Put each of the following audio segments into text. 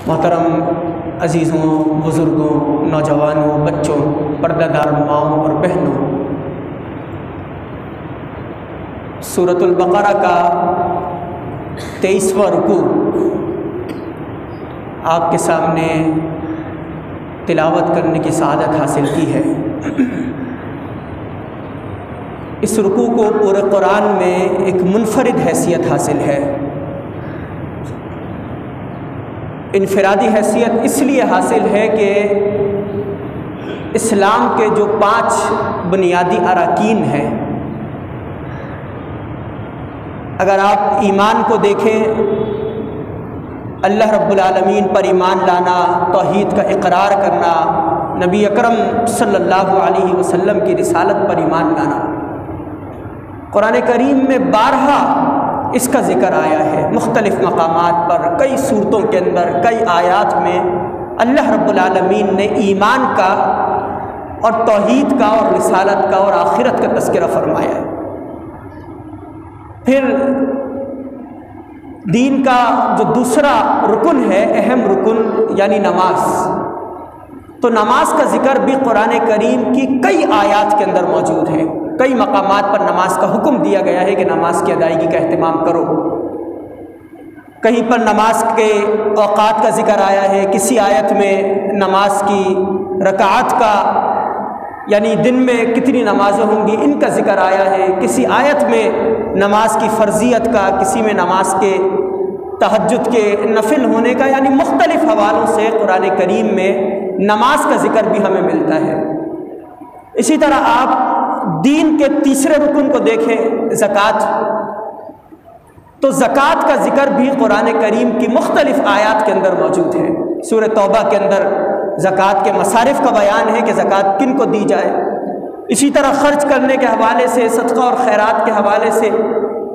محترم عزیزوں، بزرگوں، نوجوانوں، بچوں، پردہ دار ماؤں اور بہنوں، سورۃ البقرہ کا 23واں رکوع آپ کے سامنے تلاوت کرنے کی سعادت حاصل کی ہے۔ اس رکوع کو پورے قرآن میں ایک منفرد حیثیت حاصل ہے۔ انفرادی حیثیت اس لیے حاصل ہے کہ اسلام کے جو 5 بنیادی اراکین ہیں، اگر آپ ایمان کو دیکھیں، اللہ رب العالمین پر ایمان لانا، توحید کا اقرار کرنا، نبی اکرم صلی اللہ علیہ وسلم کی رسالت پر ایمان لانا، قرآن کریم میں بارہا اس کا ذکر آیا ہے۔ مختلف مقامات پر، کئی صورتوں کے اندر، کئی آیات میں اللہ رب العالمین نے ایمان کا اور توحید کا اور رسالت کا اور آخرت کا تذکرہ فرمایا ہے۔ پھر دین کا جو دوسرا رکن ہے، اہم رکن، یعنی نماز، تو نماز کا ذکر بھی قرآن کریم کی کئی آیات کے اندر موجود ہے۔ کئی مقامات پر نماز کا حکم دیا گیا ہے کہ نماز کی ادائیگی کا اہتمام کرو۔ کہیں پر نماز کے اوقات کا ذکر آیا ہے، کسی آیت میں نماز کی رکعات کا، یعنی دن میں کتنی نمازیں ہوں گی، ان کا ذکر آیا ہے۔ کسی آیت میں نماز کی فرضیت کا، کسی میں نماز کے تہجد کے نفل ہونے کا، یعنی مختلف حوالوں سے قرآن کریم میں نماز کا ذکر بھی ہمیں ملتا ہے۔ اسی طرح آپ دین کے تیسرے رکن کو دیکھیں، زکوٰۃ، تو زکوٰۃ کا ذکر بھی قرآن کریم کی مختلف آیات کے اندر موجود ہے۔ سورہ توبہ کے اندر زکوٰۃ کے مصارف کا بیان ہے کہ زکوٰۃ کن کو دی جائے۔ اسی طرح خرچ کرنے کے حوالے سے، صدقہ اور خیرات کے حوالے سے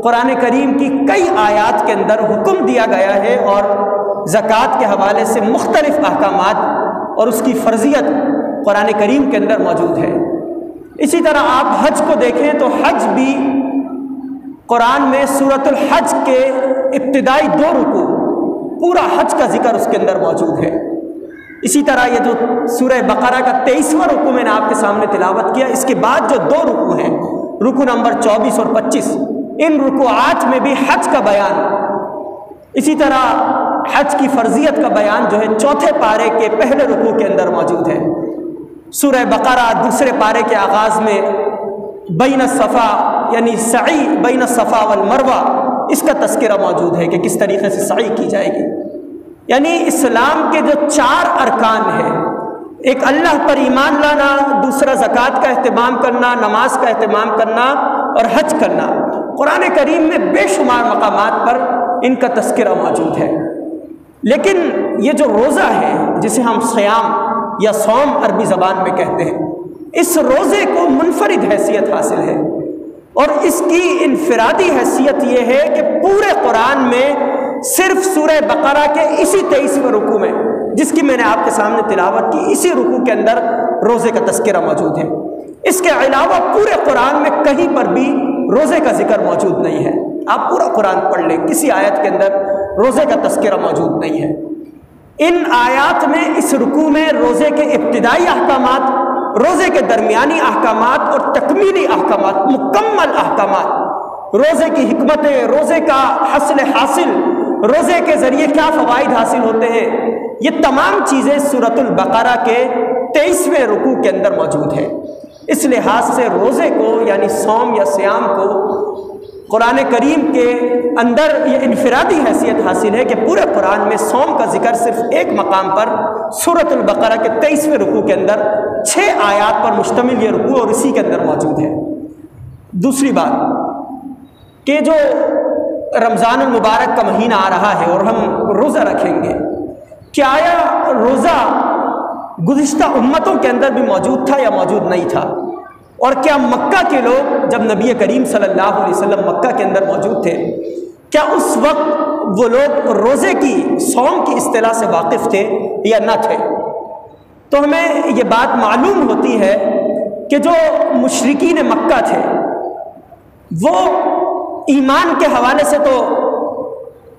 قرآن کریم کی کئی آیات کے اندر حکم دیا گیا ہے، اور زکوٰۃ کے حوالے سے مختلف احکامات اور اس کی فرضیت قرآن کریم کے اندر موجود ہے۔ اسی طرح آپ حج کو دیکھیں تو حج بھی قرآن میں سورۃ الحج کے ابتدائی 2 رکوع، پورا حج کا ذکر اس کے اندر موجود ہے۔ اسی طرح یہ جو سورہ بقرہ کا 23واں رکوع میں نے آپ کے سامنے تلاوت کیا، اس کے بعد جو 2 رکوع ہیں، رکوع نمبر 24 اور 25، ان رکوعات میں بھی حج کا بیان، اسی طرح حج کی فرضیت کا بیان جو ہے 4تھے پارے کے پہلے رکوع کے اندر موجود ہے۔ سورہ بقرہ دوسرے پارے کے آغاز میں بین الصفا، یعنی سعی بین الصفا والمروہ، اس کا تذکرہ موجود ہے کہ کس طریقے سے سعی کی جائے گی۔ یعنی اسلام کے جو 4 ارکان ہیں، ایک اللہ پر ایمان لانا، دوسرا زکوٰۃ کا اہتمام کرنا، نماز کا اہتمام کرنا اور حج کرنا، قرآن کریم میں بے شمار مقامات پر ان کا تذکرہ موجود ہے۔ لیکن یہ جو روزہ ہے، جسے ہم صیام یا صوم عربی زبان میں کہتے ہیں، اس روزے کو منفرد حیثیت حاصل ہے، اور اس کی انفرادی حیثیت یہ ہے کہ پورے قرآن میں صرف سورہ بقرہ کے اسی 23ویں رکوع میں، جس کی میں نے آپ کے سامنے تلاوت کی، اسی رکوع کے اندر روزے کا تذکرہ موجود ہے۔ اس کے علاوہ پورے قرآن میں کہیں پر بھی روزے کا ذکر موجود نہیں ہے۔ آپ پورا قرآن پڑھ لیں، کسی آیت کے اندر روزے کا تذکرہ موجود نہیں ہے۔ ان آیات میں، اس رکوع میں روزے کے ابتدائی احکامات، روزے کے درمیانی احکامات اور تکمیلی احکامات، مکمل احکامات، روزے کی حکمتیں، روزے کا حاصل، روزے کے ذریعے کیا فوائد حاصل ہوتے ہیں، یہ تمام چیزیں سورۃ البقرہ کے 23ویں رکوع کے اندر موجود ہیں۔ اس لحاظ سے روزے کو، یعنی صوم یا صیام کو، قرآن کریم کے اندر یہ انفرادی حیثیت حاصل ہے کہ پورے قرآن میں صوم کا ذکر صرف ایک مقام پر سورۃ البقرہ کے 23ویں رکوع کے اندر 6 آیات پر مشتمل یہ رکوع اور اسی کے اندر موجود ہے۔ دوسری بات کہ جو رمضان المبارک کا مہینہ آ رہا ہے اور ہم روزہ رکھیں گے، کیا آیا روزہ گزشتہ امتوں کے اندر بھی موجود تھا یا موجود نہیں تھا؟ اور کیا مکہ کے لوگ، جب نبی کریم صلی اللہ علیہ وسلم مکہ کے اندر موجود تھے، کیا اس وقت وہ لوگ روزے کی، صوم کی اصطلاح سے واقف تھے یا نہ تھے؟ تو ہمیں یہ بات معلوم ہوتی ہے کہ جو مشرکین مکہ تھے، وہ ایمان کے حوالے سے تو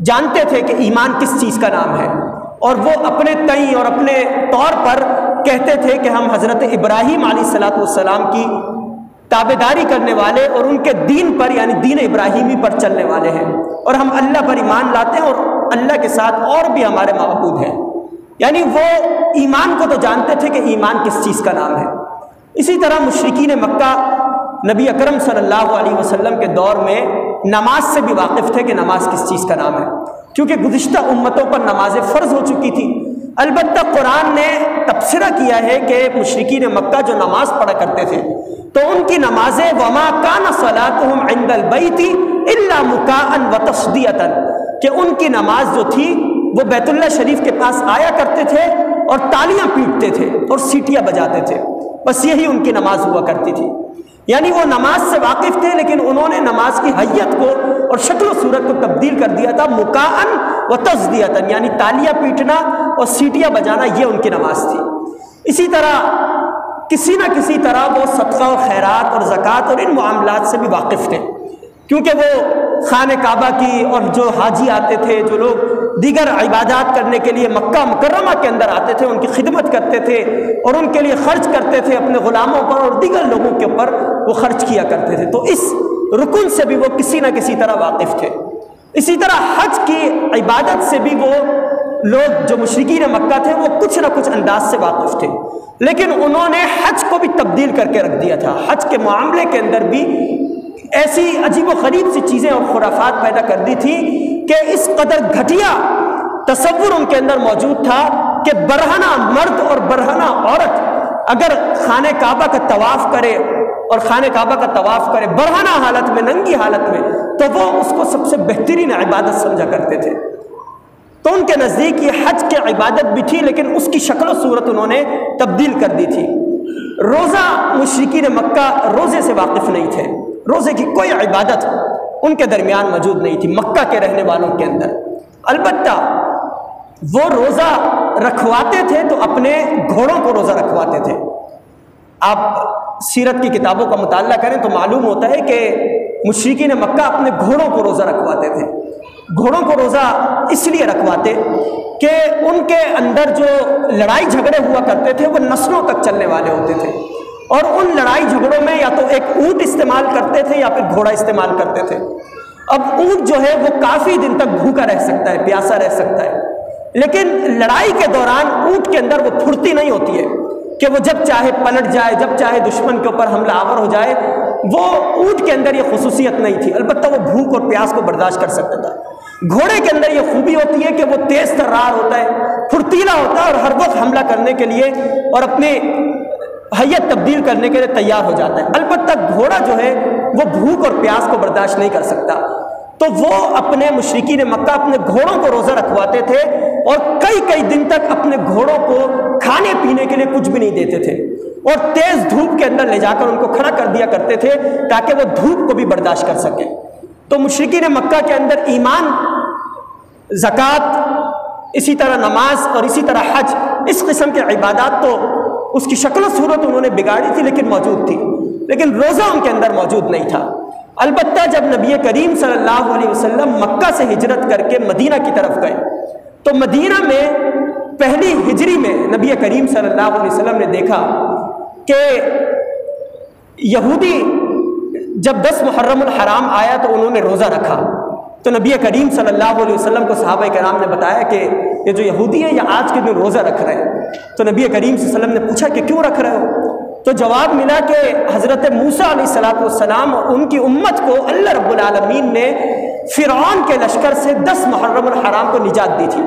جانتے تھے کہ ایمان کس چیز کا نام ہے، اور وہ اپنے تئیں اور اپنے طور پر کہتے تھے کہ ہم حضرت ابراہیم علیہ السلام کی تابعداری کرنے والے اور ان کے دین پر یعنی دین ابراہیمی پر چلنے والے ہیں، اور ہم اللہ پر ایمان لاتے ہیں اور اللہ کے ساتھ اور بھی ہمارے معبود ہیں۔ یعنی وہ ایمان کو تو جانتے تھے کہ ایمان کس چیز کا نام ہے۔ اسی طرح مشرکین مکہ نبی اکرم صلی اللہ علیہ وسلم کے دور میں نماز سے بھی واقف تھے کہ نماز کس چیز کا نام ہے، کیونکہ گزشتہ امتوں پر نمازیں فرض ہو چکی تھی۔ البتہ قرآن نے تبصرہ کیا ہے کہ مشرکین مکہ جو نماز پڑھا کرتے تھے تو ان کی نمازیں وَمَا كَانَ صَلَاتُهُمْ عِنْدَ الْبَيْتِ إِلَّا مُكَاءً وَتَصْدِيَةً، کہ ان کی نماز جو تھی وہ بیت اللہ شریف کے پاس آیا کرتے تھے اور تالیاں پیٹتے تھے اور سیٹیاں بجاتے تھے، بس یہی ان کی نماز ہوا کرتی تھی۔ یعنی وہ نماز سے واقف تھے لیکن انہوں نے نماز کی حیت کو اور شکل و صورت کو تبدیل کر دیا تھا، مُكَاءً وَتَصْدِيَةً، یعنی تالیاں پیٹنا اور سیٹیاں بجانا یہ ان کی نماز تھی۔ اسی طرح کسی نہ کسی طرح وہ صدقہ اور خیرات اور زکوٰۃ اور ان معاملات سے بھی واقف تھے، کیونکہ وہ خانہ کعبہ کی اور جو حاجی آتے تھے، جو لوگ دیگر عبادات کرنے کے لیے مکہ مکرمہ کے اندر آتے تھے، ان کی خدمت کرتے تھے اور ان کے لیے خرچ کرتے تھے، اپنے غلاموں پر اور دیگر لوگوں کے اوپر وہ خرچ کیا کرتے تھے، تو اس رکن سے بھی وہ کسی نہ کسی طرح واقف تھے۔ اسی طرح حج کی عبادت سے بھی وہ لوگ جو مشرکین مکہ تھے وہ کچھ نہ کچھ انداز سے واقف تھے، لیکن انہوں نے حج کو بھی تبدیل کر کے رکھ دیا تھا۔ حج کے معاملے کے اندر بھی ایسی عجیب و غریب سی چیزیں اور خرافات پیدا کر دی تھی کہ اس قدر گھٹیا تصور ان کے اندر موجود تھا کہ برہنہ مرد اور برہنہ عورت اگر خانہ کعبہ کا طواف کرے اور خانہ کعبہ کا طواف کرے برہنہ حالت میں، ننگی حالت میں، تو وہ اس کو سب سے بہترین عبادت سمجھا کرتے تھے۔ تو ان کے نزدیک یہ حج کی عبادت بھی تھی لیکن اس کی شکل و صورت انہوں نے تبدیل کر دی تھی۔ روزہ مشرکین مکہ روزے سے واقف نہیں تھے، روزے کی کوئی عبادت ان کے درمیان موجود نہیں تھی مکہ کے رہنے والوں کے اندر۔ البتہ وہ روزہ رکھواتے تھے تو اپنے گھوڑوں کو روزہ رکھواتے تھے۔ آپ سیرت کی کتابوں کا مطالعہ کریں تو معلوم ہوتا ہے کہ مشرکین مکہ اپنے گھوڑوں کو روزہ رکھواتے تھے۔ گھوڑوں کو روزہ اس لیے رکھواتے کہ ان کے اندر جو لڑائی جھگڑے ہوا کرتے تھے وہ نسلوں تک چلنے والے ہوتے تھے، اور ان لڑائی جھگڑوں میں یا تو ایک اونٹ استعمال کرتے تھے یا پھر گھوڑا استعمال کرتے تھے۔ اب اونٹ جو ہے وہ کافی دن تک بھوکا رہ سکتا ہے، پیاسا رہ سکتا ہے، لیکن لڑائی کے دوران اونٹ کے اندر وہ پھرتی نہیں ہوتی ہے کہ وہ جب چاہے پلٹ جائے، جب چاہے دشمن کے اوپر حملہ آور ہو جائے۔ وہ اونٹ کے اندر یہ خصوصیت نہیں تھی، البتہ وہ بھوک اور پیاس کو برداشت کر سکتا تھا۔ گھوڑے کے اندر یہ خوبی ہوتی ہے کہ وہ تیز ترار ہوتا ہے، پھرتیلا ہوتا ہے اور ہر وقت حملہ کرنے کے لیے اور اپنے حیت تبدیل کرنے کے لیے تیار ہو جاتا ہے۔ البتہ گھوڑا جو ہے وہ بھوک اور پیاس کو برداشت نہیں کر سکتا، تو وہ اپنے مشرکین مکہ اپنے گھوڑوں کو روزہ رکھواتے تھے اور کئی دن تک اپنے گھوڑوں کو کھانے پینے کے لیے کچھ بھی نہیں دیتے تھے، اور تیز دھوپ کے اندر لے جا کر ان کو کھڑا کر دیا کرتے تھے تاکہ وہ دھوپ کو بھی برداشت کر سکیں۔ تو مشرکین مکہ کے اندر ایمان، زکوٰۃ، اسی طرح نماز اور اسی طرح حج، اس قسم کے عبادات تو اس کی شکل و صورت انہوں نے بگاڑی تھی لیکن موجود تھی، لیکن روزہ ان کے اندر موجود نہیں تھا۔ البتہ جب نبی کریم صلی اللہ علیہ وسلم مکہ سے ہجرت کر کے مدینہ کی طرف گئے تو مدینہ میں پہلی ہجری میں نبی کریم صلی اللہ علیہ وسلم نے دیکھا کہ یہودی جب 10 محرم الحرام آیا تو انہوں نے روزہ رکھا، تو نبی کریم صلی اللہ علیہ وسلم کو صحابہ کرام نے بتایا کہ یہ جو یہودی ہیں یہ آج کے دن روزہ رکھ رہے ہیں۔ تو نبی کریم صلی اللہ علیہ وسلم نے پوچھا کہ کیوں رکھ رہے ہو؟ تو جواب ملا کہ حضرت موسیٰ علیہ السلام اور ان کی امت کو اللہ رب العالمین نے فرعون کے لشکر سے 10 محرم الحرام کو نجات دی تھی،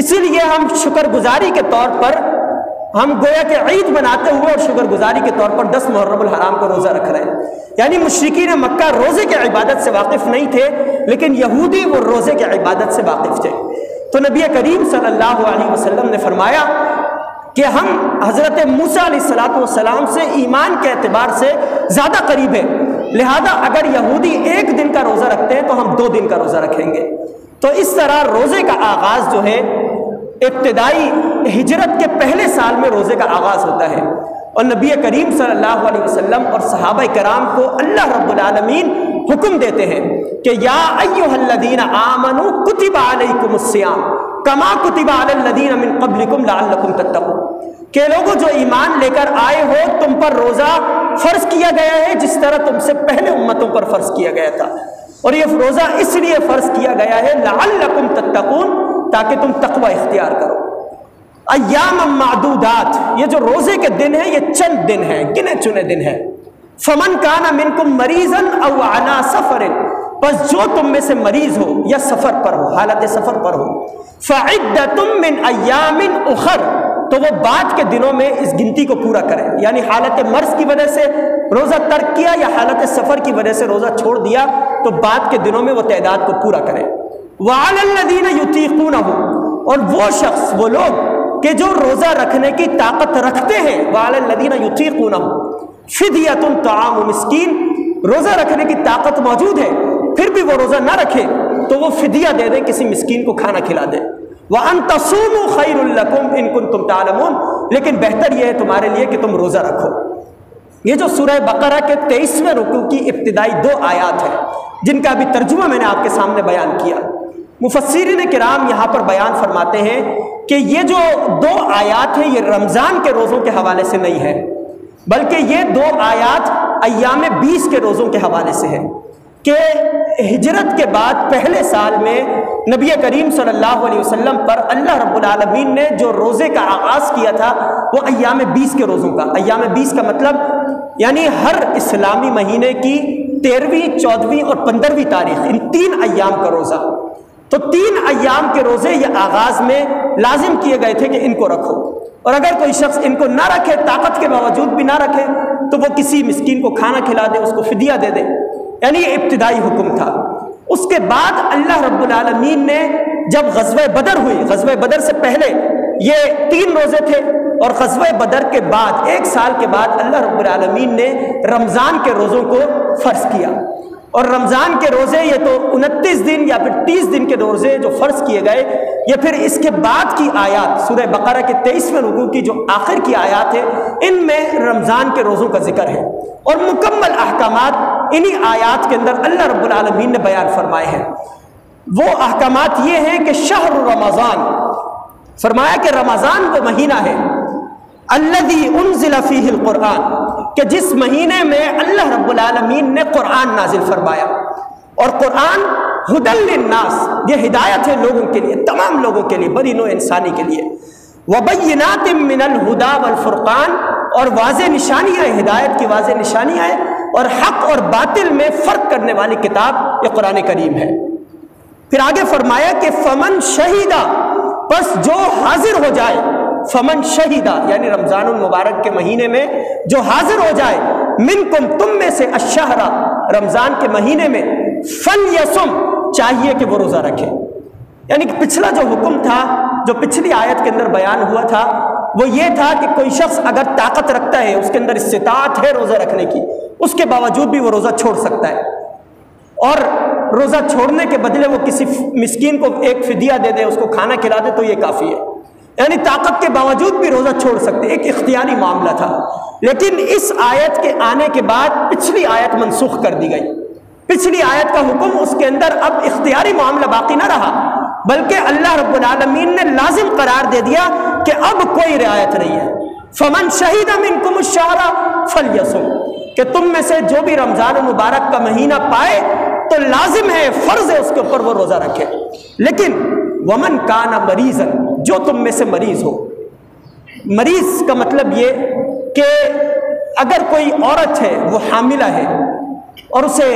اسی لیے ہم شکر گزاری کے طور پر ہم گویا کہ عید مناتے ہوئے اور شکر گزاری کے طور پر 10 محرم الحرام کو روزہ رکھ رہے ہیں۔ یعنی مشرکین مکہ روزے کے عبادت سے واقف نہیں تھے لیکن یہودی وہ روزے کے عبادت سے واقف تھے۔ تو نبی کریم صلی اللہ علیہ وسلم نے فرمایا کہ ہم حضرت موسیٰ علیہ السلام سے ایمان کے اعتبار سے زیادہ قریب ہیں، لہذا اگر یہودی 1 دن کا روزہ رکھتے ہیں تو ہم 2 دن کا روزہ رکھیں گے۔ تو اس طرح روزے کا آغاز جو ہے ابتدائی ہجرت کے پہلے سال میں روزے کا آغاز ہوتا ہے، اور نبی کریم صلی اللہ علیہ وسلم اور صحابہ کرام کو اللہ رب العالمین حکم دیتے ہیں کہ یا ایھا الذین آمنوا کتب علیکم الصیام، کما کتب علی الذین من قبلکم لعلکم تتقون، کہ لوگوں جو ایمان لے کر آئے ہو تم پر روزہ فرض کیا گیا ہے جس طرح تم سے پہلے امتوں پر فرض کیا گیا تھا، اور یہ روزہ اس لیے فرض کیا گیا ہے لعلکم تتقون، تاکہ تم تقوی اختیار کرو۔ ایام معدودات، یہ جو روزے کے دن ہیں یہ چند دن ہیں، گنے چنے دن ہیں۔ فمن کان منکم مریضا او علی سفر، پس جو تم میں سے مریض ہو یا سفر پر ہو، حالت سفر پر ہو، فعدۃ من ایام اخر، تو وہ بعد کے دنوں میں اس گنتی کو پورا کرے، یعنی حالت مرض کی وجہ سے روزہ ترک کیا یا حالت سفر کی وجہ سے روزہ چھوڑ دیا تو بعد کے دنوں میں وہ تعداد کو پورا کرے۔ وعلی الذین یطیقونہ، اور وہ شخص، وہ لوگ کہ جو روزہ رکھنے کی طاقت رکھتے ہیں، وعلی الذین یطیقونہ فدیۃ طعام مسکین، روزہ رکھنے کی طاقت موجود ہے پھر بھی وہ روزہ نہ رکھے تو وہ فدیہ دے دے، کسی مسکین کو کھانا کھلا دے۔ وَأَن تَصُومُوا خَيْرٌ لَكُمْ إِن كُنتُمْ تَعْلَمُونَ، لیکن بہتر یہ ہے تمہارے لیے کہ تم روزہ رکھو۔ یہ جو سورہ بقرہ کے 23ویں رکوع کی ابتدائی 2 آیات ہیں جن کا ابھی ترجمہ میں نے آپ کے سامنے بیان کیا، مفسرین کرام یہاں پر بیان فرماتے ہیں کہ یہ جو 2 آیات ہیں یہ رمضان کے روزوں کے حوالے سے نہیں ہے، بلکہ یہ 2 آیات ایام 20 کے روزوں کے حوالے سے ہے کہ ہجرت کے بعد پہلے سال میں نبی کریم صلی اللہ علیہ وسلم پر اللہ رب العالمین نے جو روزے کا آغاز کیا تھا وہ ایام 20 کے روزوں کا۔ ایام 20 کا مطلب یعنی ہر اسلامی مہینے کی 13ویں، 14ویں اور 15ویں تاریخ، ان 3 ایام کا روزہ۔ تو 3 ایام کے روزے یہ آغاز میں لازم کیے گئے تھے کہ ان کو رکھو، اور اگر کوئی شخص ان کو نہ رکھے، طاقت کے باوجود بھی نہ رکھے، تو وہ کسی مسکین کو کھانا کھلا دے، اس کو فدیہ دے دے، یعنی یہ ابتدائی حکم تھا۔ اس کے بعد اللہ رب العالمین نے جب غزوہ بدر ہوئی، غزوہ بدر سے پہلے یہ 3 روزے تھے، اور غزوہ بدر کے بعد 1 سال کے بعد اللہ رب العالمین نے رمضان کے روزوں کو فرض کیا، اور رمضان کے روزے یہ تو 29 دن یا پھر 30 دن کے روزے جو فرض کیے گئے، یہ پھر اس کے بعد کی آیات سورہ بقرہ کے 23ویں رکوع کی جو آخر کی آیات ہے ان میں رمضان کے روزوں کا ذکر ہے، اور مکمل احکامات انہی آیات کے اندر اللہ رب العالمین نے بیان فرمائے ہیں۔ وہ احکامات یہ ہیں کہ شہر رمضان، فرمایا کہ رمضان وہ مہینہ ہے الذی انزل فیہ القرآن، کہ جس مہینے میں اللہ رب العالمین نے قرآن نازل فرمایا، اور قرآن ہدی للناس، یہ ہدایت ہے لوگوں کے لیے، تمام لوگوں کے لیے، بنی نوع انسانی کے لیے، وبینات من الہدی والفرقان، اور واضح نشانیاں، ہدایت کی واضح نشانیاں ہیں، اور حق اور باطل میں فرق کرنے والی کتاب یہ قرآن کریم ہے۔ پھر آگے فرمایا کہ فمن شہیدہ، پس جو حاضر ہو جائے، فمن شہیدہ یعنی رمضان المبارک کے مہینے میں جو حاضر ہو جائے، منکم تم میں سے، الشہر رمضان کے مہینے میں، فلیصم چاہیے کہ وہ روزہ رکھے۔ یعنی کہ پچھلا جو حکم تھا، جو پچھلی آیت کے اندر بیان ہوا تھا، وہ یہ تھا کہ کوئی شخص اگر طاقت رکھتا ہے، اس کے اندر استطاعت ہے روزہ رکھنے کی، اس کے باوجود بھی وہ روزہ چھوڑ سکتا ہے، اور روزہ چھوڑنے کے بدلے وہ کسی مسکین کو ایک فدیہ دے دے، اس کو کھانا کھلا دے تو یہ کافی ہے، یعنی طاقت کے باوجود بھی روزہ چھوڑ سکتے، ایک اختیاری معاملہ تھا۔ لیکن اس آیت کے آنے کے بعد پچھلی آیت منسوخ کر دی گئی، پچھلی آیت کا حکم اس کے اندر اب اختیاری معاملہ باقی نہ رہا، بلکہ اللہ رب العالمین نے لازم قرار دے دیا کہ اب کوئی رعایت نہیں ہے۔ فمن شہید منکم الشہر فلیصم، کہ تم میں سے جو بھی رمضان المبارک کا مہینہ پائے تو لازم ہے، فرض ہے اس کے اوپر وہ روزہ رکھے۔ لیکن ومن کان مریضا، جو تم میں سے مریض ہو، مریض کا مطلب یہ کہ اگر کوئی عورت ہے وہ حاملہ ہے اور اسے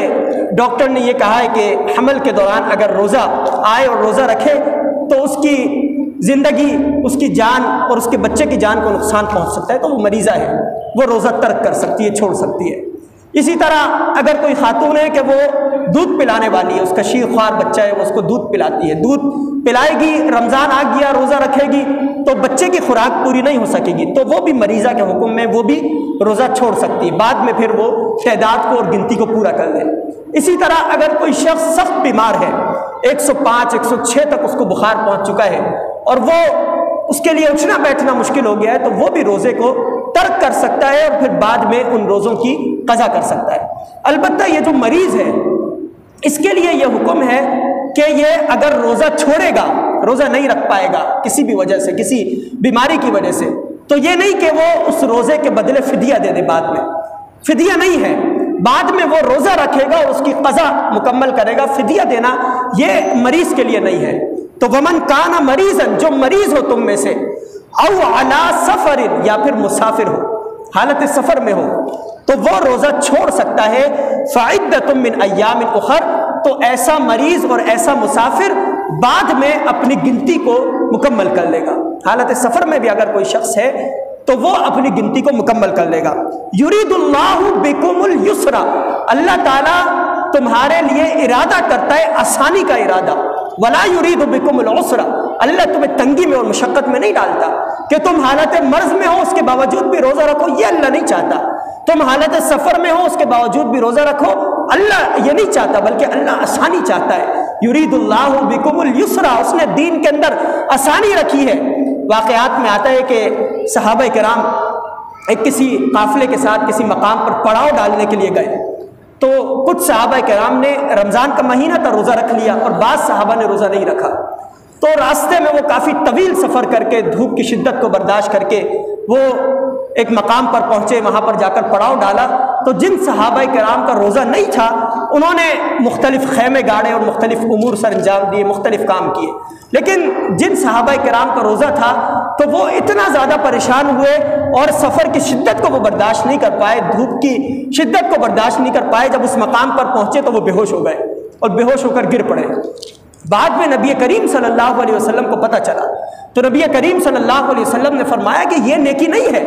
ڈاکٹر نے یہ کہا ہے کہ حمل کے دوران اگر روزہ آئے اور روزہ رکھے تو اس کی زندگی، اس کی جان اور اس کے بچے کی جان کو نقصان پہنچ سکتا ہے، تو وہ مریضہ ہے، وہ روزہ ترک کر سکتی ہے، چھوڑ سکتی ہے۔ اسی طرح اگر کوئی خاتون ہے کہ وہ دودھ پلانے والی ہے، اس کا شیر خوار بچہ ہے، وہ اس کو دودھ پلاتی ہے، دودھ پلائے گی، رمضان آ گیا، روزہ رکھے گی تو بچے کی خوراک پوری نہیں ہو سکے گی، تو وہ بھی مریضہ کے حکم میں وہ بھی روزہ چھوڑ سکتی ہے، بعد میں پھر وہ تعداد کو اور گنتی کو پورا کر دے۔ اسی طرح اگر کوئی شخص سخت بیمار ہے، 105 106 تک اس کو بخار پہنچ چکا ہے اور وہ اس کے لیے اٹھنا بیٹھنا مشکل ہو گیا ہے، تو وہ بھی روزے کو ترک کر سکتا ہے اور پھر بعد میں ان روزوں کی قضا کر سکتا ہے۔ البتہ یہ جو مریض ہے اس کے لیے یہ حکم ہے کہ یہ اگر روزہ چھوڑے گا روزہ نہیں رکھ پائے گا کسی بھی وجہ سے، کسی بیماری کی وجہ سے، تو یہ نہیں کہ وہ اس روزے کے بدلے فدیہ دے دے، بعد میں فدیہ نہیں ہے، بعد میں وہ روزہ رکھے گا اور اس کی قضا مکمل کرے گا، فدیہ دینا یہ مریض کے لیے نہیں ہے۔ تو ومن کان مریضا، جو مریض ہو تم میں سے، او علی سفر، یا پھر مسافر ہو، حالت سفر میں ہو، تو وہ روزہ چھوڑ سکتا ہے، فعدۃ من ایام اخر، تو ایسا مریض اور ایسا مسافر بعد میں اپنی گنتی کو مکمل کر لے گا۔ حالت سفر میں بھی اگر کوئی شخص ہے تو وہ اپنی گنتی کو مکمل کر لے گا۔ یرید اللہ بکم الیسر، اللہ تعالیٰ تمہارے لیے ارادہ کرتا ہے آسانی کا ارادہ، ولا یرید بکم العسر، اللہ تمہیں تنگی میں اور مشقت میں نہیں ڈالتا کہ تم حالت مرض میں ہو اس کے باوجود بھی روزہ رکھو، یہ اللہ نہیں چاہتا۔ تم حالت سفر میں ہو اس کے باوجود بھی روزہ رکھو، اللہ یہ نہیں چاہتا، بلکہ اللہ آسانی چاہتا ہے۔ یرید اللہ بکم الیسر، اس نے دین کے اندر آسانی رکھی ہے۔ واقعات میں آتا ہے کہ صحابہ کرام ایک کسی قافلے کے ساتھ کسی مقام پر پڑاؤ ڈالنے کے لیے گئے، تو کچھ صحابہ کرام نے رمضان کا مہینہ تھا روزہ رکھ لیا اور بعض صحابہ نے روزہ نہیں رکھا، تو راستے میں وہ کافی طویل سفر کر کے دھوپ کی شدت کو برداشت کر کے وہ ایک مقام پر پہنچے، وہاں پر جا کر پڑاؤ ڈالا، تو جن صحابہ کرام کا روزہ نہیں تھا انہوں نے مختلف خیمے گاڑے اور مختلف امور سر انجام دیے، مختلف کام کیے، لیکن جن صحابہ کرام کا روزہ تھا تو وہ اتنا زیادہ پریشان ہوئے اور سفر کی شدت کو وہ برداشت نہیں کر پائے، دھوپ کی شدت کو برداشت نہیں کر پائے، جب اس مقام پر پہنچے تو وہ بے ہوش ہو گئے اور بے ہوش ہو کر گر پڑے۔ بعد میں نبی کریم صلی اللہ علیہ وسلم کو پتہ چلا تو نبی کریم صلی اللہ علیہ وسلم نے فرمایا کہ یہ نیکی نہیں ہے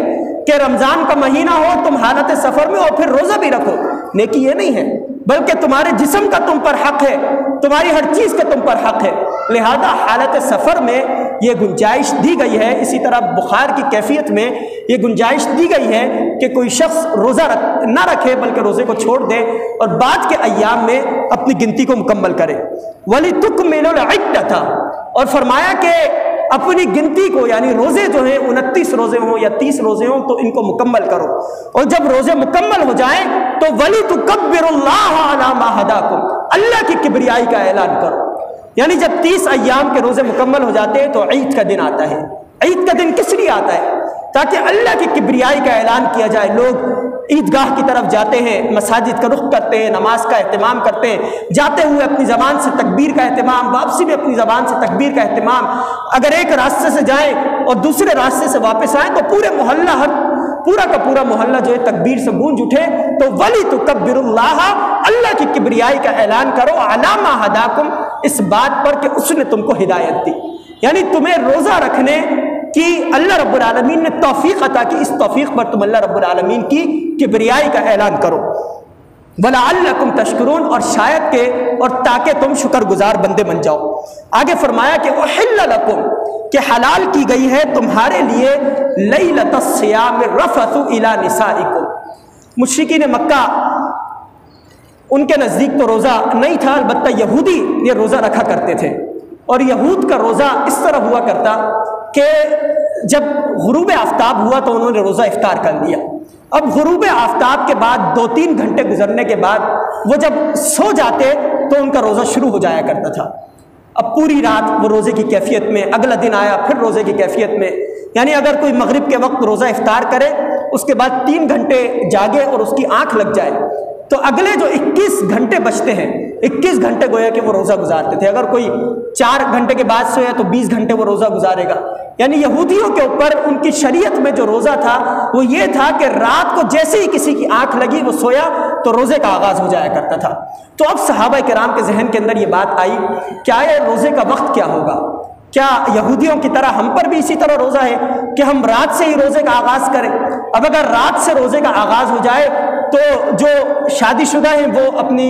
کہ رمضان کا مہینہ ہو تم حالت سفر میں اور پھر روزہ بھی رکھو، نیکی یہ نہیں ہے، بلکہ تمہارے جسم کا تم پر حق ہے، تمہاری ہر چیز کا تم پر حق ہے، لہذا حالت سفر میں یہ گنجائش دی گئی ہے۔ اسی طرح بخار کی کیفیت میں یہ گنجائش دی گئی ہے کہ کوئی شخص روزہ نہ رکھے بلکہ روزے کو چھوڑ دے اور بعد کے ایام میں اپنی گنتی کو مکمل کرے۔ وَلِتُكْمِلُوا الْعِدَّةَ، اور فرمایا کہ اپنی گنتی کو، یعنی روزے جو ہیں 29 روزے ہوں یا 30 روزے ہوں تو ان کو مکمل کرو، اور جب روزے مکمل ہو جائیں تو وَلِتُكَبِّرُوا اللَّهَ عَلَى مَا هَدَاكُمْ، اللہ کی کبریائی کا اعلان کرو۔ یعنی جب 30 ایام کے روزے مکمل ہو جاتے ہیں تو عید کا دن آتا ہے۔ عید کا دن کس لیے آتا ہے؟ تاکہ اللہ کی کبریائی کا اعلان کیا جائے، لوگ عیدگاہ کی طرف جاتے ہیں، مساجد کا رخ کرتے ہیں، نماز کا اہتمام کرتے ہیں، جاتے ہوئے اپنی زبان سے تکبیر کا اہتمام، واپسی میں اپنی زبان سے تکبیر کا اہتمام، اگر ایک راستے سے جائیں اور دوسرے راستے سے واپس آئیں تو پورے محلہ پورا کا پورا محلہ جو ہے تکبیر سے گونج اٹھے۔ تو وَلِتُكَبِّرُوا اللَّهَ، اللہ کی کبریائی کا اعلان کرو، عَلَى مَا هَدَاكُمْ، اس بات پر کہ اس نے تم کو ہدایت دی، یعنی تمہیں روزہ رکھنے کی اللہ رب العالمین نے توفیق عطا کی، اس توفیق پر تم اللہ رب العالمین کی کبریائی کا اعلان کرو۔ وَلَعَلَّكُمْ تَشْكُرُونَ، اور شاید کہ اور تاکہ تم شکر گزار بندے بن جاؤ۔ آگے فرمایا کہ أُحِلَّ لَكُمْ، کہ حلال کی گئی ہے تمہارے لیے لیلۃ الصیام الرفث الی نسائکم۔ مشرکین مکہ ان کے نزدیک تو روزہ نہیں تھا، البتہ یہودی یہ روزہ رکھا کرتے تھے، اور یہود کا روزہ اس طرح ہوا کرتا کہ جب غروب آفتاب ہوا تو انہوں نے روزہ افطار کر لیا۔ اب غروب آفتاب کے بعد 2-3 گھنٹے گزرنے کے بعد وہ جب سو جاتے تو ان کا روزہ شروع ہو جایا کرتا تھا۔ اب پوری رات وہ روزے کی کیفیت میں، اگلا دن آیا پھر روزے کی کیفیت میں، یعنی اگر کوئی مغرب کے وقت روزہ افطار کرے اس کے بعد 3 گھنٹے جاگے اور اس کی آنکھ لگ جائے تو اگلے جو 21 گھنٹے بچتے ہیں 21 گھنٹے گویا کہ وہ روزہ گزارتے تھے۔ اگر کوئی 4 گھنٹے کے بعد سویا تو 20 گھنٹے وہ روزہ گزارے گا۔ یعنی یہودیوں کے اوپر ان کی شریعت میں جو روزہ تھا وہ یہ تھا کہ رات کو جیسے ہی کسی کی آنکھ لگی وہ سویا تو روزے کا آغاز ہو جایا کرتا تھا۔ تو اب صحابہ کرام کے ذہن کے اندر یہ بات آئی کیا یہ روزے کا وقت کیا ہوگا؟ کیا یہودیوں کی طرح ہم پر بھی اسی طرح روزہ ہے کہ ہم رات سے ہی روزے کا آغاز کریں؟ اب اگر رات سے روزے کا آغاز ہو جائے تو جو شادی شدہ ہیں وہ اپنی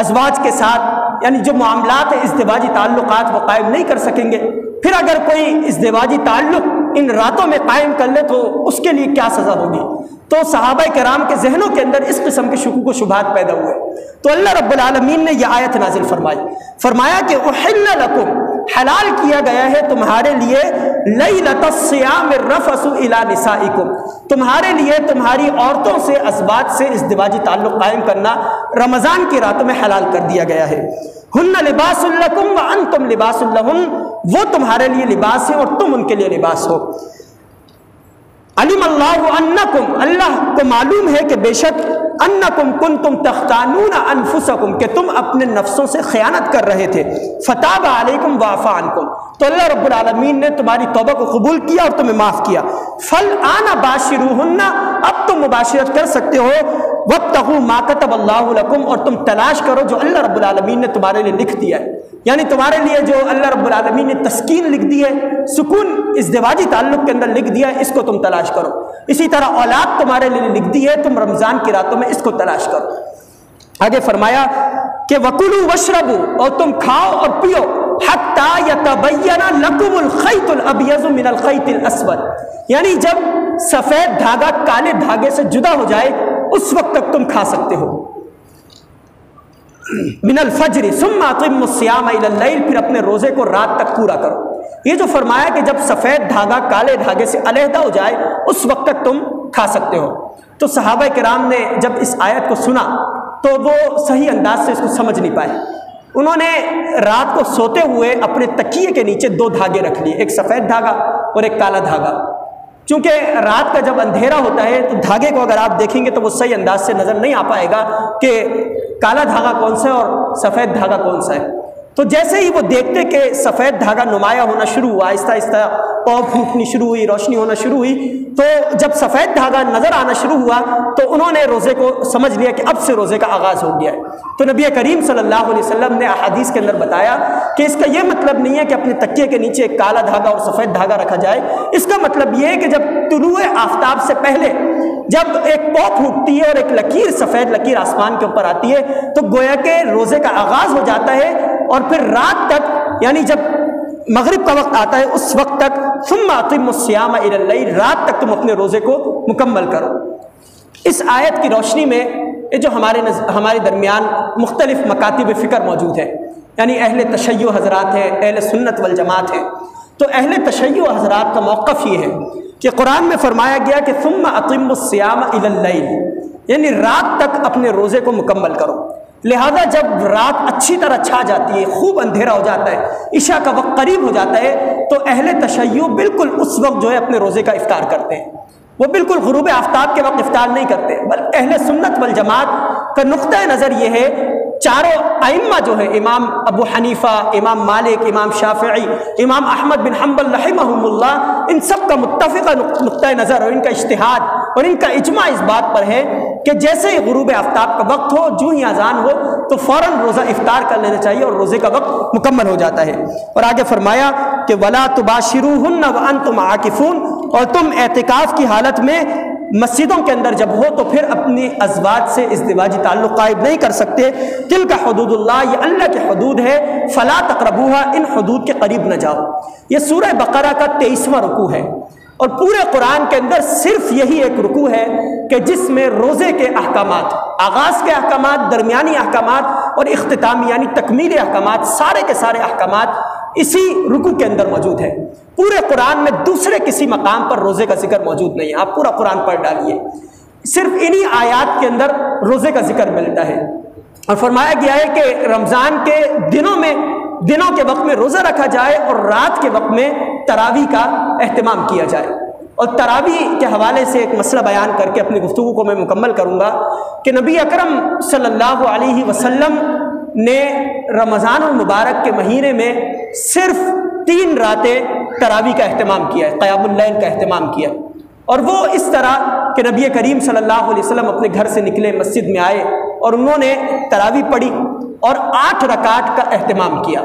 ازواج کے ساتھ یعنی جو معاملات ہیں ازدواجی تعلقات وہ قائم نہیں کر سکیں گے۔ پھر اگر کوئی ازدواجی تعلق ان راتوں میں قائم کر لے تو اس کے لیے کیا سزا ہوگی؟ تو صحابہ کرام کے ذہنوں کے اندر اس قسم کے شکوک و شبہات پیدا ہوئے۔ تو اللہ رب العالمین نے یہ آیت نازل فرمایا کہ احل لکم، حلال کیا گیا ہے تمہارے لیے لیلۃ الصیام الرفث الی نسائکم، تمہارے لیے تمہاری عورتوں سے ازواج سے ازدواجی تعلق قائم کرنا رمضان کی راتوں میں حلال کر دیا گیا ہے۔ ہن لباس لکم وانتم لباس لہن، وہ تمہارے لیے لباس ہے اور تم ان کے لیے لباس ہو۔ علم اللہ انکم، اللہ کو معلوم ہے کہ بے شک انکم کنتم تختانون انفسکم، کہ تم اپنے نفسوں سے خیانت کر رہے تھے، فتاب علیکم وعفا عنکم، تو اللہ رب العالمین نے تمہاری توبہ کو قبول کیا اور تمہیں معاف کیا۔ فالآن باشروہن، اب تم مباشرت کر سکتے ہو، وابتغوا ما کتب اللہ لکم، اور تم تلاش کرو جو اللہ رب العالمین نے تمہارے لیے لکھ دیا ہے، یعنی تمہارے لیے جو اللہ رب العالمین نے تسکین لکھ دی ہے، سکون ازدواجی تعلق کے اندر لکھ دیا ہے، اس کو تم تلاش کرو۔ اسی طرح اولاد تمہارے لیے لکھ دی ہے، تم رمضان کی راتوں میں اس کو تلاش کرو۔ آگے فرمایا کہ وَكُلُوا وَاشْرَبُوا، اور تم کھاؤ اور پیو، حَتَّى يَتَبَيَّنَ لَكُمُ الْخَيْطُ الْأَبْيَضُ مِنَ الْخَيْطِ الْأَسْوَدِ، یعنی جب سفید دھاگا کالے دھاگے سے جدا ہو جائے اس وقت تک تم کھا سکتے ہو۔ من الفجر ثم اطم الصیام الی اللیل، پھر اپنے روزے کو رات تک پورا کرو۔ یہ جو فرمایا کہ جب سفید دھاگا کالے دھاگے سے علیحدہ ہو جائے اس وقت تک تم کھا سکتے ہو، تو صحابہ کرام نے جب اس آیت کو سنا تو وہ صحیح انداز سے اس کو سمجھ نہیں پائے۔ انہوں نے رات کو سوتے ہوئے اپنے تکیے کے نیچے دو دھاگے رکھ لیے، ایک سفید دھاگا اور ایک کالا دھاگا۔ چونکہ رات کا جب اندھیرا ہوتا ہے تو دھاگے کو اگر آپ دیکھیں گے تو وہ صحیح انداز سے نظر نہیں آ پائے گا کہ کالا دھاگا کون سا ہے اور سفید دھاگا کون سا ہے۔ تو جیسے ہی وہ دیکھتے کہ سفید دھاگا نمایاں ہونا شروع ہوا، آہستہ آہستہ پاؤں پھوٹنی شروع ہوئی، روشنی ہونا شروع ہوئی، تو جب سفید دھاگا نظر آنا شروع ہوا تو انہوں نے روزے کو سمجھ لیا کہ اب سے روزے کا آغاز ہو گیا ہے۔ تو نبی کریم صلی اللہ علیہ وسلم نے احادیث کے اندر بتایا کہ اس کا یہ مطلب نہیں ہے کہ اپنے تکیے کے نیچے ایک کالا دھاگا اور سفید دھاگا رکھا جائے، اس کا مطلب یہ ہے کہ جب طلوع آفتاب سے پہلے جب ایک پاؤ پھوٹتی ہے اور ایک لکیر سفید لکیر آسمان کے اوپر آتی ہے تو گویا کہ روزے کا آغاز ہو جاتا ہے، اور پھر رات تک یعنی جب مغرب کا وقت آتا ہے اس وقت تک ثم اطم الصیام الی اللیل، رات تک تم اپنے روزے کو مکمل کرو۔ اس آیت کی روشنی میں یہ جو ہمارے درمیان مختلف مکاتب فکر موجود ہے، یعنی اہل تشیع حضرات ہیں، اہل سنت والجماعت ہیں، تو اہل تشیع حضرات کا موقف یہ ہے کہ قرآن میں فرمایا گیا کہ ثم اطم الصیام الی اللیل، یعنی رات تک اپنے روزے کو مکمل کرو۔ لہذا جب رات اچھی طرح چھا جاتی ہے، خوب اندھیرا ہو جاتا ہے، عشاء کا وقت قریب ہو جاتا ہے، تو اہل تشیع بالکل اس وقت جو ہے اپنے روزے کا افطار کرتے ہیں۔ وہ بالکل غروب آفتاب کے وقت افطار نہیں کرتے، بلکہ اہل سنت والجماعت کا نقطہ نظر یہ ہے، چاروں ائمہ جو ہے، امام ابو حنیفہ، امام مالک، امام شافعی، امام احمد بن حنبل رحمہم اللہ، ان سب کا متفقہ نقطہ نظر اور ان کا اجتہاد اور ان کا اجماع اس بات پر ہے کہ جیسے ہی غروب آفتاب کا وقت ہو، جو ہی اذان ہو تو فوراً روزہ افطار کر لینا چاہیے اور روزے کا وقت مکمل ہو جاتا ہے۔ اور آگے فرمایا کہ وَلَا تُبَاشِرُوهُنَّ وَأَنْتُمْ عَاكِفُونَ، اور تم اعتکاف کی حالت میں مسجدوں کے اندر جب ہو تو پھر اپنی ازواج سے ازدواجی تعلق قائم نہیں کر سکتے۔ تلک حدود اللہ، یہ اللہ کی حدود ہے، فلا تقربوها، ان حدود کے قریب نہ جاؤ۔ یہ سورہ بقرہ کا 23واں رکوع ہے، اور پورے قرآن کے اندر صرف یہی ایک رکوع ہے کہ جس میں روزے کے احکامات، آغاز کے احکامات، درمیانی احکامات اور اختتامی یعنی تکمیلی احکامات، سارے کے سارے احکامات اسی رکوع کے اندر موجود ہے۔ پورے قرآن میں دوسرے کسی مقام پر روزے کا ذکر موجود نہیں ہے، آپ پورا قرآن پڑھ ڈالیے، صرف انہی آیات کے اندر روزے کا ذکر ملتا ہے۔ اور فرمایا گیا ہے کہ رمضان کے دنوں کے وقت میں روزہ رکھا جائے اور رات کے وقت میں تراویح کا اہتمام کیا جائے۔ اور تراویح کے حوالے سے ایک مسئلہ بیان کر کے اپنی گفتگو کو میں مکمل کروں گا کہ نبی اکرم صلی اللہ علیہ وسلم نے رمضان المبارک کے مہینے میں صرف 3 راتیں تراویح کا اہتمام کیا ہے، قیام اللیل کا اہتمام کیا، اور وہ اس طرح کہ نبی کریم صلی اللہ علیہ وسلم اپنے گھر سے نکلے، مسجد میں آئے اور انہوں نے تراویح پڑھی اور 8 رکعات کا اہتمام کیا۔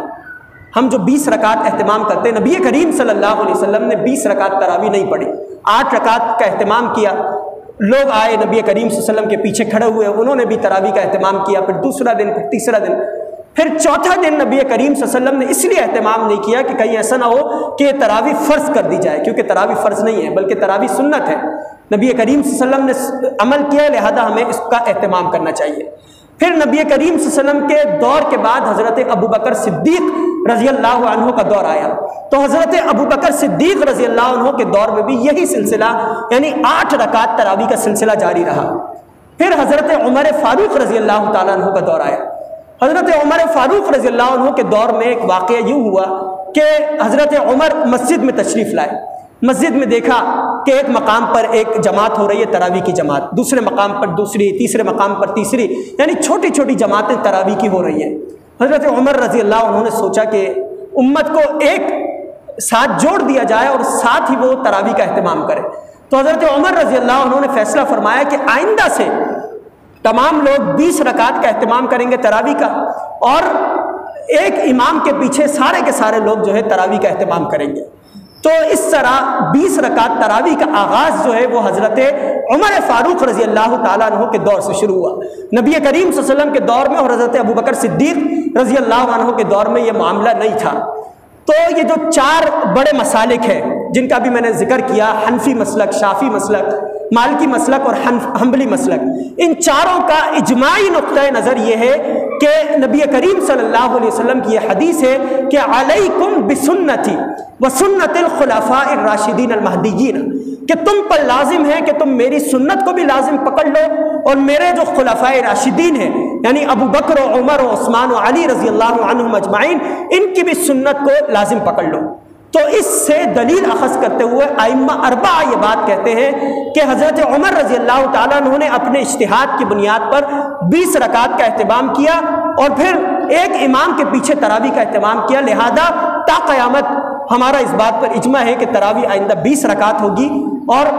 ہم جو 20 رکعت اہتمام کرتے ہیں، نبی کریم صلی اللہ علیہ وسلم نے 20 رکعت تراویح نہیں پڑھی، 8 رکعت کا اہتمام کیا۔ لوگ آئے نبی کریم صلی اللہ علیہ وسلم کے پیچھے کھڑے ہوئے، انہوں نے بھی تراویح کا اہتمام کیا، پھر دوسرا دن، پھر تیسرا دن، پھر چوتھا دن نبی کریم صلی اللہ علیہ وسلم نے اس لیے اہتمام نہیں کیا کہ کہیں ایسا نہ ہو کہ تراویح فرض کر دی جائے، کیونکہ تراویح فرض نہیں ہے بلکہ تراویح سنت ہے۔ نبی کریم صلی اللہ علیہ وسلم نے عمل کیا، لہذا ہمیں اس کا اہتمام کرنا چاہیے۔ پھر نبی کریم صلی اللہ علیہ وسلم کے دور کے بعد حضرت ابو بکر صدیق رضی اللہ عنہ کا دور آیا، تو حضرت ابو بکر صدیق رضی اللہ عنہ کے دور میں بھی یہی سلسلہ یعنی 8 رکعت تراویح کا سلسلہ جاری رہا۔ پھر حضرت عمر فاروق رضی اللہ تعالیٰ عنہ کا دور آیا۔ حضرت عمر فاروق رضی اللہ عنہ کے دور میں ایک واقعہ یوں ہوا کہ حضرت عمر مسجد میں تشریف لائے، مسجد میں دیکھا کہ ایک مقام پر ایک جماعت ہو رہی ہے تراویح کی جماعت، دوسرے مقام پر دوسری، تیسرے مقام پر تیسری، یعنی چھوٹی چھوٹی جماعتیں تراویح کی ہو رہی ہیں۔ حضرت عمر رضی اللہ عنہ نے سوچا کہ امت کو ایک ساتھ جوڑ دیا جائے اور ساتھ ہی وہ تراویح کا اہتمام کرے۔ تو حضرت عمر رضی اللہ عنہ نے فیصلہ فرمایا کہ آئندہ سے تمام لوگ 20 رکعت کا اہتمام کریں گے تراویح کا، اور ایک امام کے پیچھے سارے کے سارے لوگ جو ہے تراویح کا اہتمام کریں گے۔ تو اس طرح 20 رکعت تراویح کا آغاز جو ہے وہ حضرت عمر فاروق رضی اللہ تعالیٰ عنہ کے دور سے شروع ہوا۔ نبی کریم صلی اللہ علیہ وسلم کے دور میں اور حضرت ابوبکر صدیق رضی اللہ عنہ کے دور میں یہ معاملہ نہیں تھا۔ تو یہ جو 4 بڑے مسالک ہیں جن کا بھی میں نے ذکر کیا، حنفی مسلک، شافعی مسلک، مالکی مسلک اور حنبلی مسلک، ان چاروں کا اجماعی نقطہ نظر یہ ہے کہ نبی کریم صلی اللہ علیہ وسلم کی یہ حدیث ہے کہ علیکم بسنتی وسنت الخلفاء الراشدین المہدیین، کہ تم پر لازم ہے کہ تم میری سنت کو بھی لازم پکڑ لو اور میرے جو خلفاء راشدین ہیں یعنی ابو بکر و عمر و عثمان و علی رضی اللہ عنہم اجمعین، ان کی بھی سنت کو لازم پکڑ لو۔ تو اس سے دلیل اخذ کرتے ہوئے ائمہ اربعہ یہ بات کہتے ہیں کہ حضرت عمر رضی اللہ تعالیٰ عنہ نے اپنے اجتہاد کی بنیاد پر 20 رکعت کا اہتمام کیا اور پھر ایک امام کے پیچھے تراویح کا اہتمام کیا، لہذا تا قیامت ہمارا اس بات پر اجماع ہے کہ تراویح آئندہ 20 رکعت ہوگی اور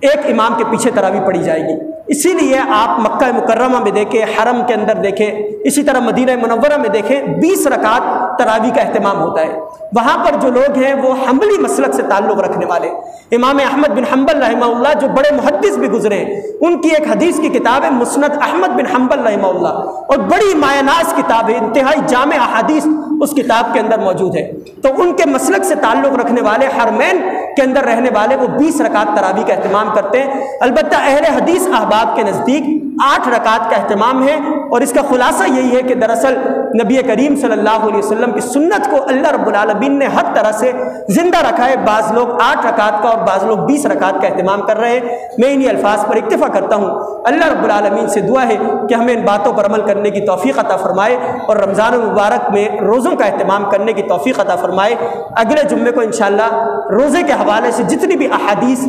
ایک امام کے پیچھے تراویح پڑھی جائے گی۔ اسی لیے آپ مکہ مکرمہ میں دیکھیں، حرم کے اندر دیکھیں، اسی طرح مدینہ منورہ میں دیکھیں 20 رکعت تراویح کا اہتمام ہوتا ہے۔ وہاں پر جو لوگ ہیں وہ حنبلی مسلک سے تعلق رکھنے والے، امام احمد بن حنبل رحمہ اللہ جو بڑے محدث بھی گزرے ہیں، ان کی ایک حدیث کی کتاب ہے مسند احمد بن حنبل رحمہ اللہ، اور بڑی مایہ ناز کتاب ہے، انتہائی جامع احادیث اس کتاب کے اندر موجود ہے۔ تو ان کے مسلک سے تعلق رکھنے والے، حرمین کے اندر رہنے والے، وہ 20 رکعت تراویح کا اہتمام کرتے ہیں۔ البتہ اہل حدیث احباب کے نزدیک 8 رکعت کا اہتمام ہے، اور اس کا خلاصہ یہی ہے کہ دراصل نبی کریم صلی اللہ علیہ وسلم کی سنت کو اللہ رب العالمین نے ہر طرح سے زندہ رکھا ہے۔ بعض لوگ 8 رکعت کا اور بعض لوگ 20 رکعت کا اہتمام کر رہے ہیں۔ میں انہی الفاظ پر اکتفا کرتا ہوں۔ اللہ رب العالمین سے دعا ہے کہ ہمیں ان باتوں پر عمل کرنے کی توفیق عطا فرمائے اور رمضان المبارک میں روزوں کا اہتمام کرنے کی توفیق عطا فرمائے۔ اگلے جمعے کو انشاءاللہ روزے کے حوالے سے جتنی بھی احادیث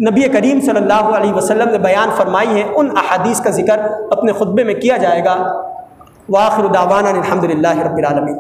نبی کریم صلی اللہ علیہ وسلم نے بیان فرمائی ہیں، ان احادیث کا ذکر اپنے خطبے میں کیا جائے گا۔ وآخر دعوانا الحمدللہ رب العالمین۔